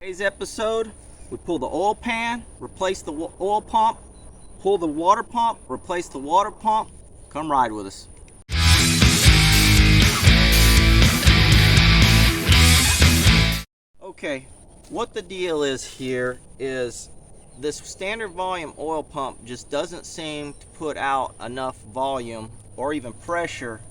Today's episode, we pull the oil pan, replace the oil pump, pull the water pump, replace the water pump. Come ride with us. Okay, what the deal is here is this standard volume oil pump just doesn't seem to put out enough volume or even pressure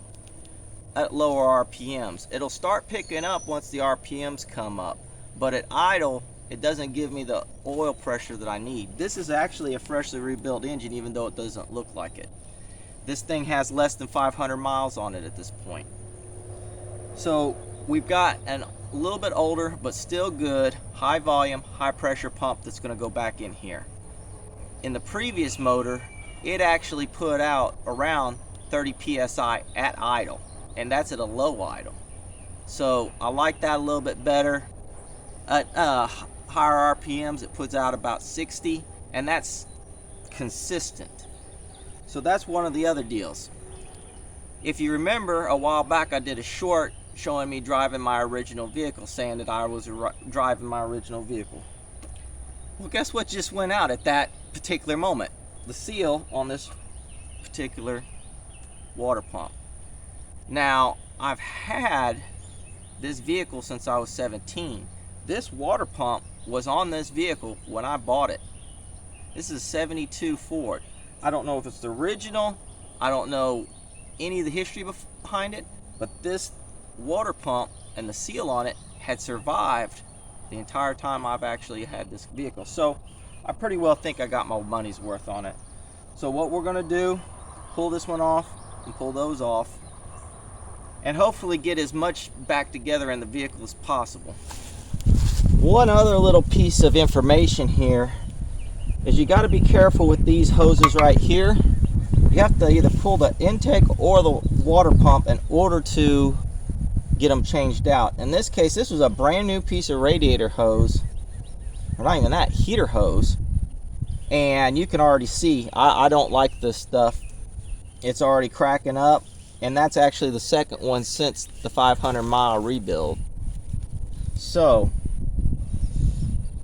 at lower RPMs. It'll start picking up once the RPMs come up, but at idle it doesn't give me the oil pressure that I need. This is actually a freshly rebuilt engine, even though it doesn't look like it. This thing has less than 500 miles on it at this point. So we've got a little bit older but still good high volume, high pressure pump that's going to go back in here. In the previous motor, it actually put out around 30 psi at idle, and that's at a low idle. So I like that a little bit better. At higher RPMs, it puts out about 60, and that's consistent. So that's one of the other deals. If you remember, a while back I did a short showing me driving my original vehicle, saying that I was driving my original vehicle. Well, guess what just went out at that particular moment? The seal on this particular water pump. Now, I've had this vehicle since I was 17. This water pump was on this vehicle when I bought it. This is a 72 Ford. I don't know if it's the original. I don't know any of the history behind it, but this water pump and the seal on it had survived the entire time I've actually had this vehicle. So I pretty well think I got my money's worth on it. So what we're gonna do, pull this one off and pull those off, and hopefully get as much back together in the vehicle as possible. One other little piece of information here is you got to be careful with these hoses right here. You have to either pull the intake or the water pump in order to get them changed out. In this case, this was a brand new piece of radiator hose, or not even that, heater hose, and you can already see I don't like this stuff. It's already cracking up, and that's actually the second one since the 500-mile rebuild. So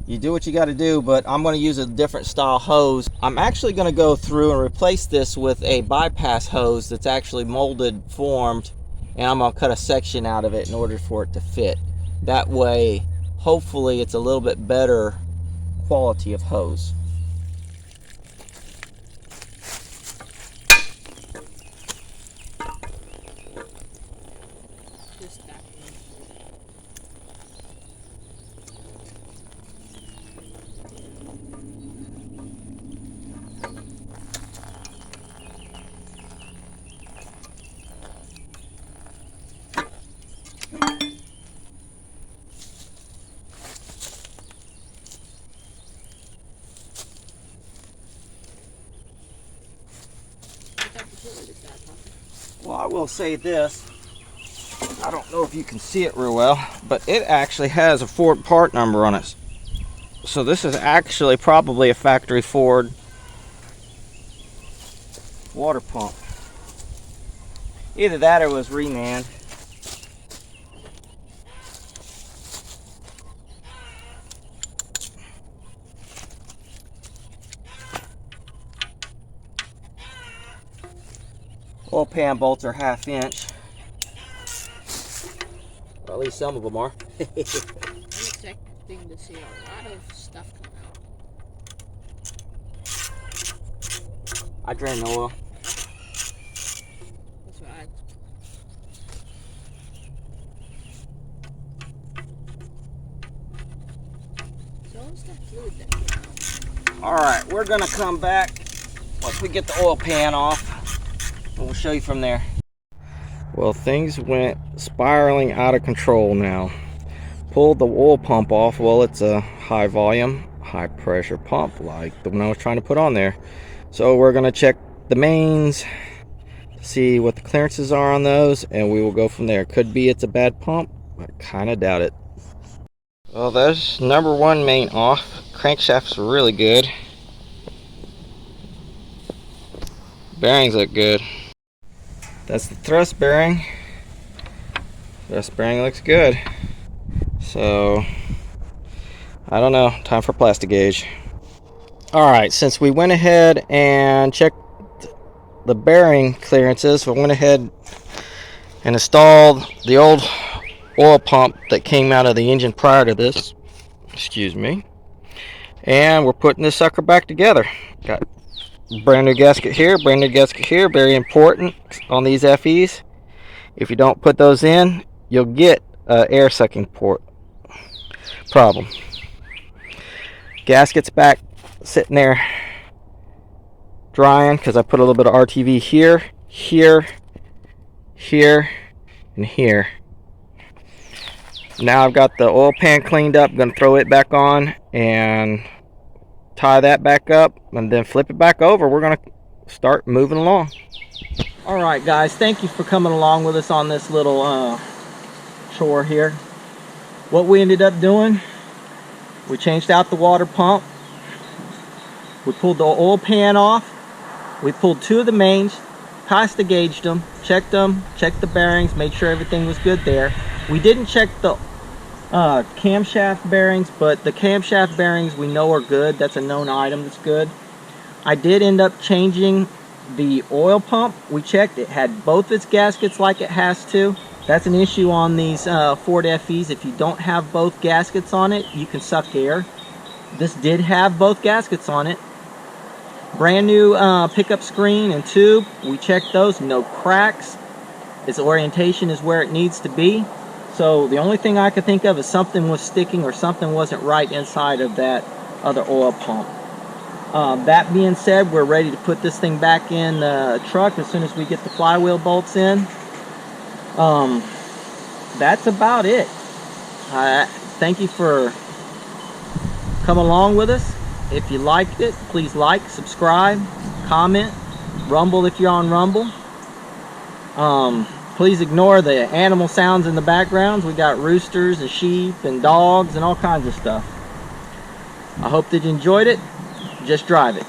you do what you got to do, but I'm going to use a different style hose. I'm actually going to go through and replace this with a bypass hose that's actually molded formed, and I'm going to cut a section out of it in order for it to fit. That way, hopefully, it's a little bit better quality of hose. Well, I will say this. I don't know if you can see it real well, but it actually has a Ford part number on it. So this is actually probably a factory Ford water pump. Either that or it was remanned. Oil pan bolts are 1/2 inch. Well, at least some of them are. I'm expecting to see a lot of stuff come out. I drain the oil. That's right. So what's that fluid that came out? Alright, we're gonna come back once we get the oil pan off, and we'll show you from there. Well, things went spiraling out of control now. Pulled the oil pump off. Well, it's a high volume, high pressure pump like the one I was trying to put on there. So we're gonna check the mains, see what the clearances are on those, and we will go from there. Could be it's a bad pump, I kind of doubt it. Well, there's number one main off. Crankshaft's really good. Bearings look good. That's the thrust bearing. Thrust bearing looks good. So I don't know. Time for plastic gauge. Alright, since we went ahead and checked the bearing clearances, we went ahead and installed the old oil pump that came out of the engine prior to this. Excuse me. And we're putting this sucker back together. Got brand new gasket here, brand new gasket here. Very important on these FEs. If you don't put those in, you'll get an air sucking port problem. Gasket's back sitting there drying because I put a little bit of RTV here, here, here, and here. Now I've got the oil pan cleaned up. I'm going to throw it back on and tie that back up and then flip it back over. We're going to start moving along. Alright guys, thank you for coming along with us on this little chore here. What we ended up doing, we changed out the water pump, we pulled the oil pan off, we pulled two of the mains, plastic gauged them, checked the bearings, made sure everything was good there. We didn't check the camshaft bearings, but the camshaft bearings we know are good. That's a known item that's good. I did end up changing the oil pump. We checked, it had both its gaskets like it has to. That's an issue on these Ford FEs. If you don't have both gaskets on it, you can suck air. This did have both gaskets on it. Brand new pickup screen and tube. We checked those, no cracks. Its orientation is where it needs to be. So the only thing I could think of is something was sticking or something wasn't right inside of that other oil pump. That being said, we're ready to put this thing back in the truck as soon as we get the flywheel bolts in. That's about it. Thank you for coming along with us. If you liked it, please like, subscribe, comment, Rumble if you're on Rumble. Please ignore the animal sounds in the backgrounds. We got roosters and sheep and dogs and all kinds of stuff. I hope that you enjoyed it. Just drive it.